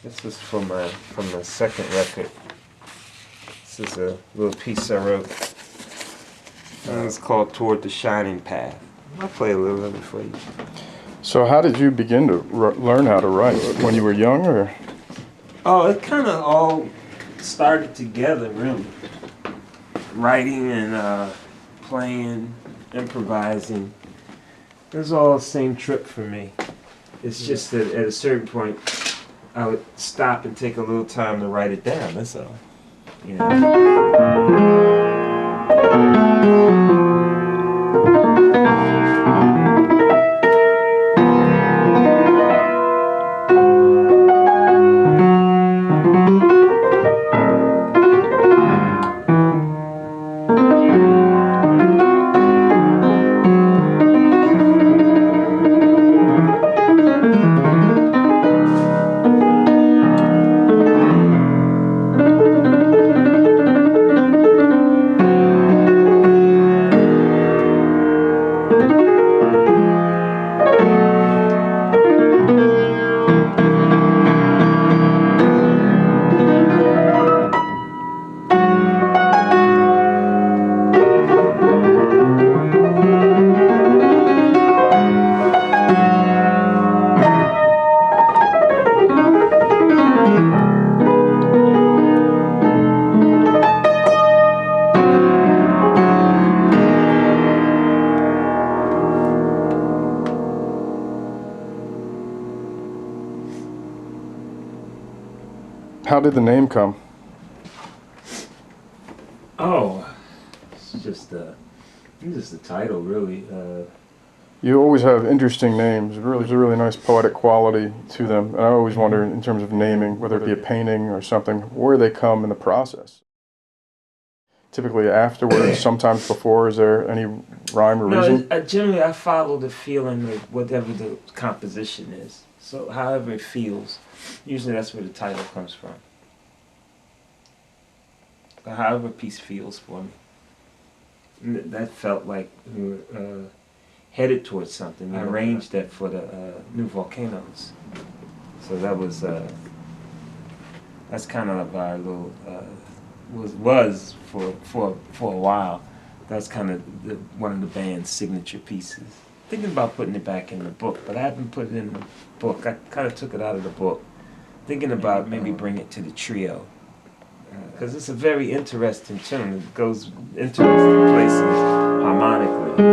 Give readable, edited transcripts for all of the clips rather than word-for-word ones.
This is from the second record. This is a little piece I wrote. It's called Toward the Shining Path. I'll play a little of it for you. So how did you begin to learn how to write? When you were young, or? Oh, it kind of all started together, really. Writing and playing, improvising. It was all the same trip for me. It's just that at a certain point, I would stop and take a little time to write it down, that's all. You know? How did the name come? Oh, it's just the title, really. You always have interesting names. There's a really nice poetic quality to them. And I always wonder, in terms of naming, whether it be a painting or something, where they come in the process. Typically afterwards, sometimes before. Is there any rhyme or reason? Generally, I follow the feeling of whatever the composition is. So however it feels, usually that's where the title comes from. However a piece feels for me. And that felt like we were headed towards something. We arranged that for the new volcanoes. So that was, that's kind of our little, was for a while. That's kind of one of the band's signature pieces. Thinking about putting it back in the book, but I haven't put it in the book. I kind of took it out of the book. Thinking about maybe bring it to the trio. Because it's a very interesting tune. It goes interesting places harmonically.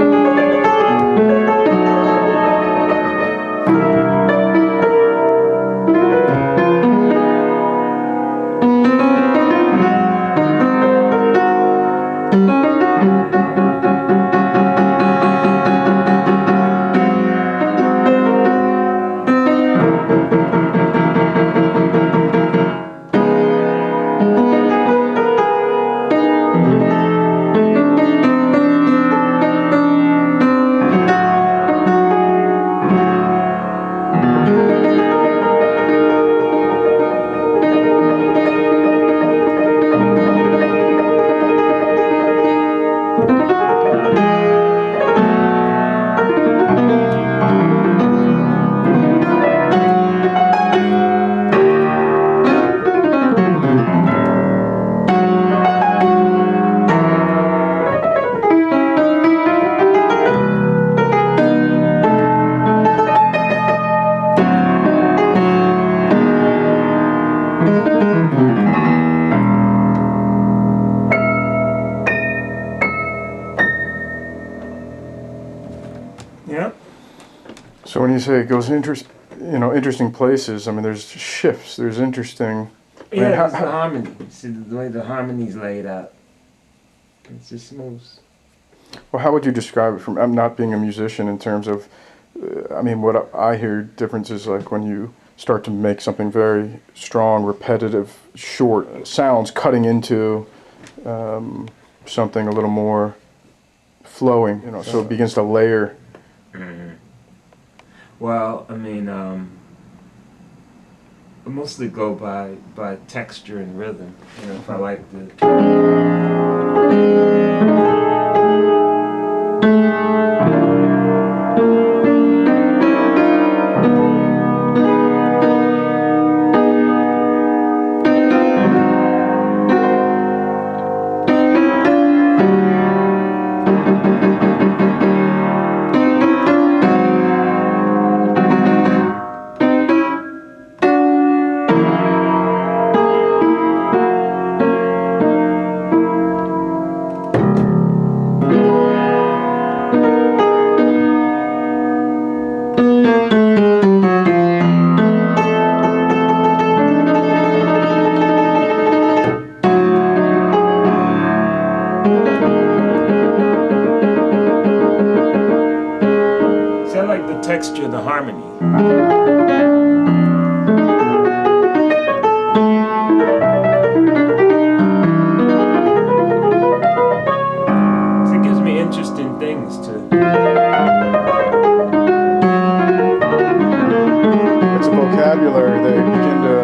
Yeah. So when you say it goes interesting places, I mean, there's shifts. There's interesting. Yeah, it's the harmony. See the way the harmony's laid out. It's just smooth. Well, how would you describe it from? I'm not being a musician in terms of. I mean, what I hear differences like when you start to make something very strong, repetitive, short sounds, cutting into something a little more flowing. So it begins to layer. Mm-hmm. Well, I mean, I mostly go by texture and rhythm. If I like the texture, the harmony. So it gives me interesting things to. It's a vocabulary. They begin to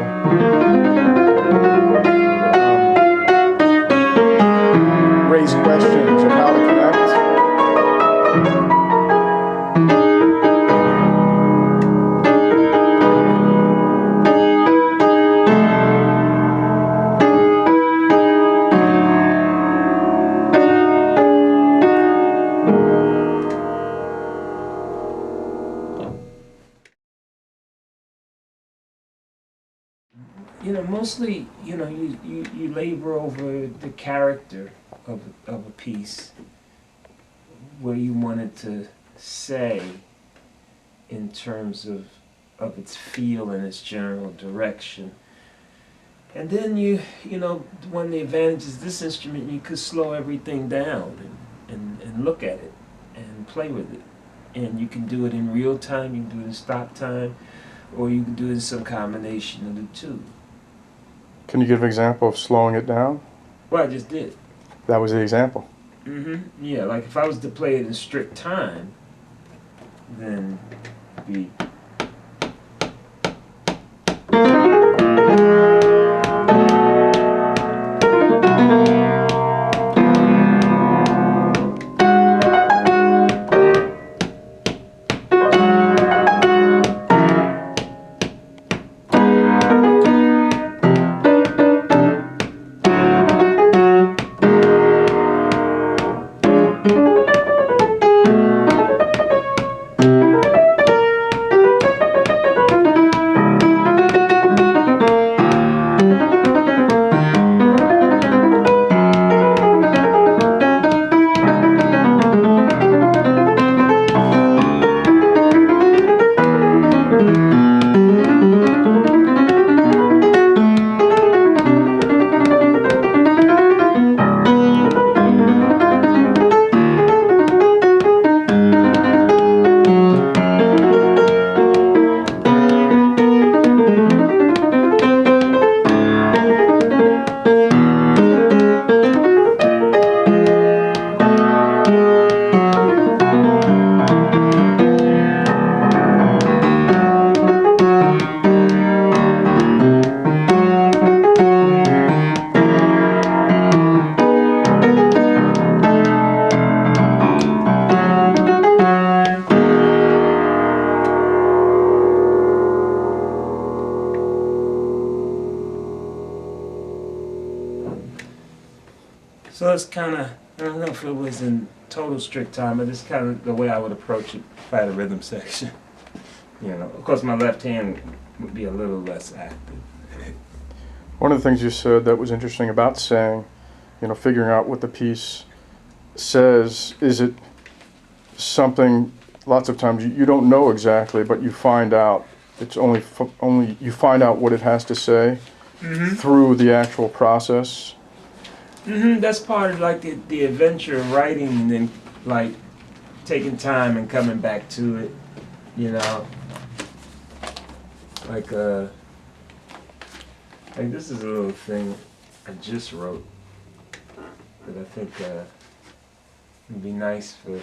raise questions of how to connect. You know, mostly, you know, you labor over the character of a piece, where you want it to say in terms of its feel and its general direction. And then you know, one of the advantages of this instrument, you could slow everything down and look at it and play with it. And you can do it in real time, you can do it in stop time, or you can do it in some combination of the two. Can you give an example of slowing it down? Well, I just did. That was the example. Yeah, like if I was to play it in strict time, then it'd be. So it's kind of, I don't know if it was in total strict time, but it's kind of the way I would approach it if I had a rhythm section. You know, of course my left hand would be a little less active. One of the things you said that was interesting about saying, you know, figuring out what the piece says, is it something, lots of times you don't know exactly, but you find out, it's only you find out what it has to say through the actual process. That's part of like the adventure of writing, and then like taking time and coming back to it, you know. Like this is a little thing I just wrote that I think would be nice for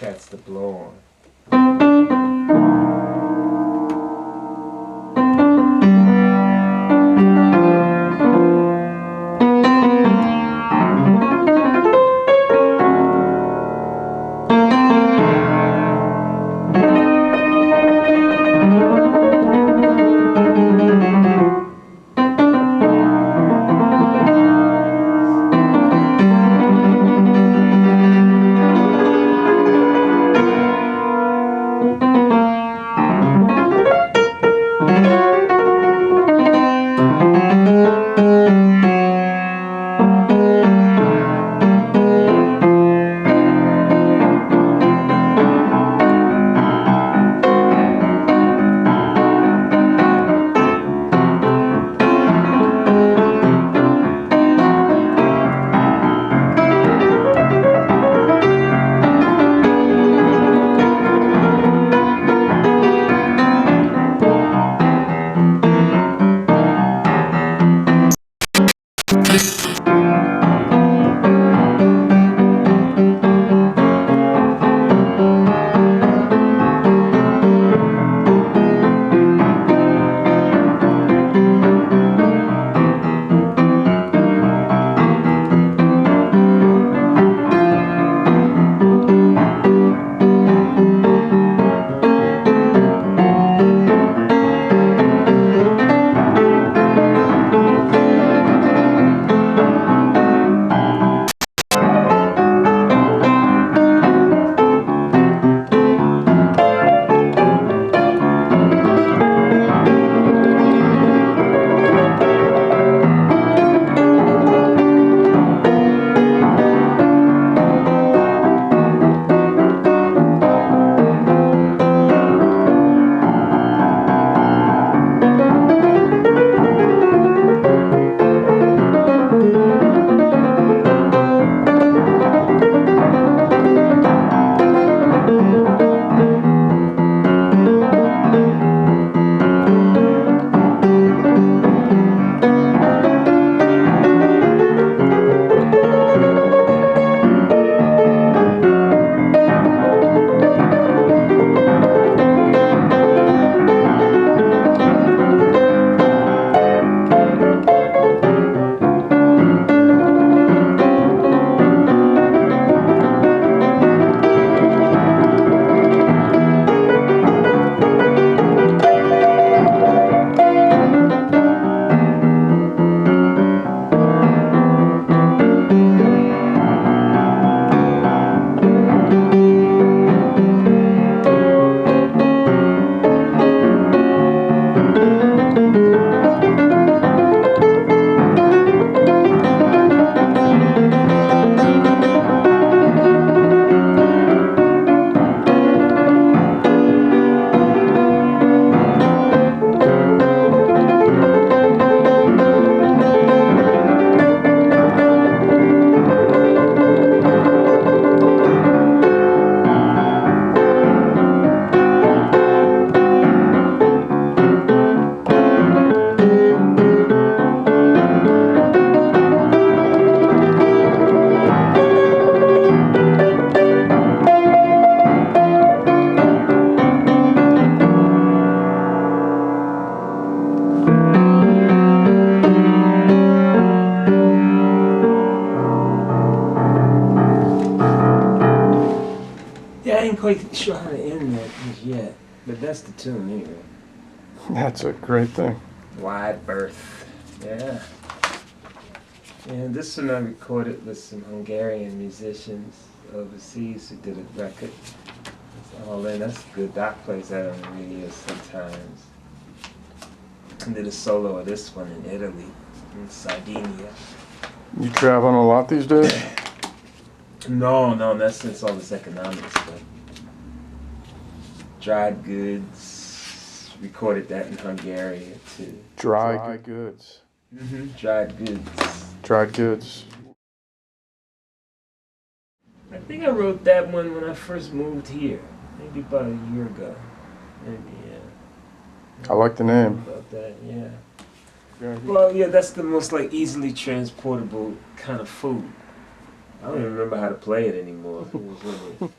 cats to blow on. quite sure how to end that just yet, but that's the tune anyway. That's a great thing. Wide berth. Yeah. And this one I recorded with some Hungarian musicians overseas who did a record. It's all in. That's good. Doc plays that on the radio sometimes. And did a solo of this one in Italy, in Sardinia. You traveling a lot these days? No, that's since all this economic stuff. Dried goods. Recorded that in Hungary too. Dry goods. Dried goods. Dried goods. I think I wrote that one when I first moved here, maybe about a year ago. Maybe, yeah. I like the name. About that, yeah. Well, yeah, that's the most like easily transportable kind of food. I don't even remember how to play it anymore. It was really...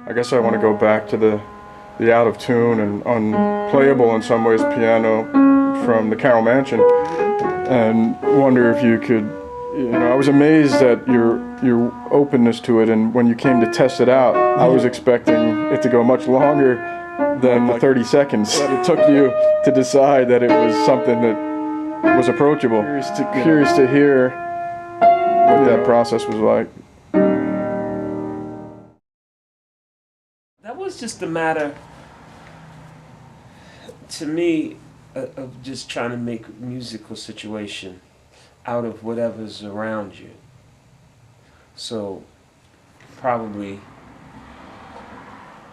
I guess I want to go back to the out of tune and unplayable in some ways piano from the Carroll Mansion, and wonder if you could, I was amazed at your openness to it, and when you came to test it out, I was expecting it to go much longer than the 30 seconds that it took you to decide that it was something that was approachable. Curious to hear what that process was like. That was just a matter, to me, of just trying to make a musical situation out of whatever's around you. So, probably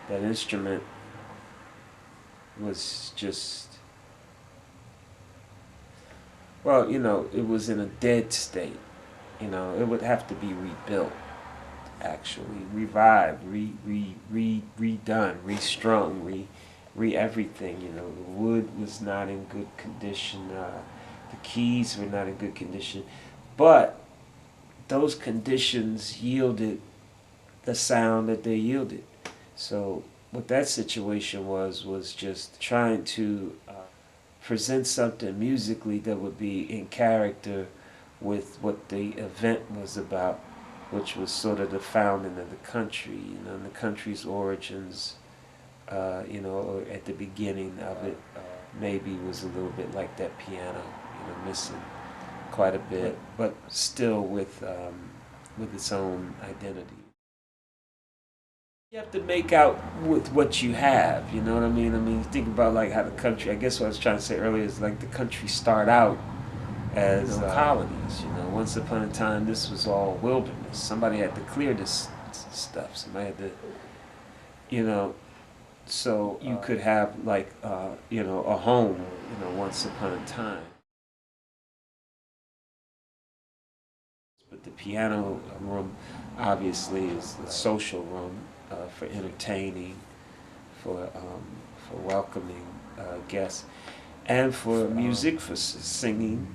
that instrument was just, well, it was in a dead state. It would have to be rebuilt. Actually revived, redone, restrung, everything. The wood was not in good condition. The keys were not in good condition, but those conditions yielded the sound that they yielded. So what that situation was just trying to present something musically that would be in character with what the event was about, which was sort of the founding of the country, and the country's origins, or at the beginning of it, maybe was a little bit like that piano, missing quite a bit, but still with its own identity. You have to make out with what you have, you know what I mean? You think about like how the country, I guess what I was trying to say earlier is like the country start out as colonies. Once upon a time this was all wilderness. Somebody had to clear this stuff. Somebody had to, so you could have like, a home, once upon a time. But the piano room obviously is the social room for entertaining, for welcoming guests, and for music, for singing,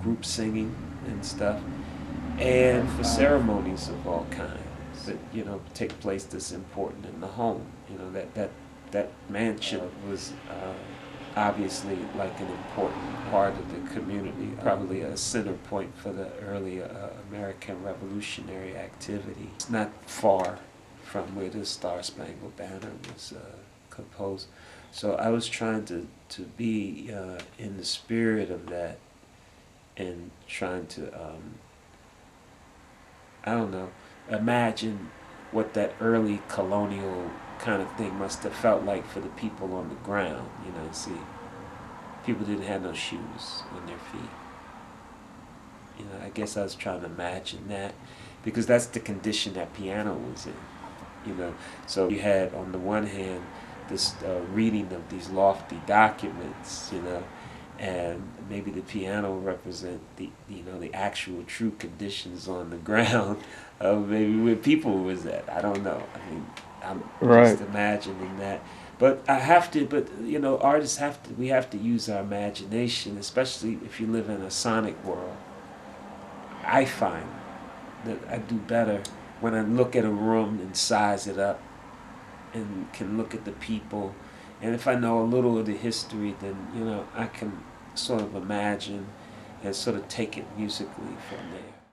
group singing and stuff, and for ceremonies of all kinds that take place that's important in the home. That mansion was obviously like an important part of the community, probably a center point for the early American Revolutionary activity. It's not far from where the Star-Spangled Banner was composed. So I was trying to be in the spirit of that, and trying to, imagine what that early colonial kind of thing must have felt like for the people on the ground, see. people didn't have no shoes on their feet. You know, I guess I was trying to imagine that, because that's the condition that piano was in. You know, so you had on the one hand this reading of these lofty documents, you know, and maybe the piano represent the, you know, the actual true conditions on the ground of maybe where people was at. I don't know. I mean, I'm Right. just imagining that. But I have to. But you know, artists have to. We have to use our imagination, especially if you live in a sonic world. I find that I do better when I look at a room and size it up and can look at the people. And if I know a little of the history, then, you know, I can sort of imagine and sort of take it musically from there.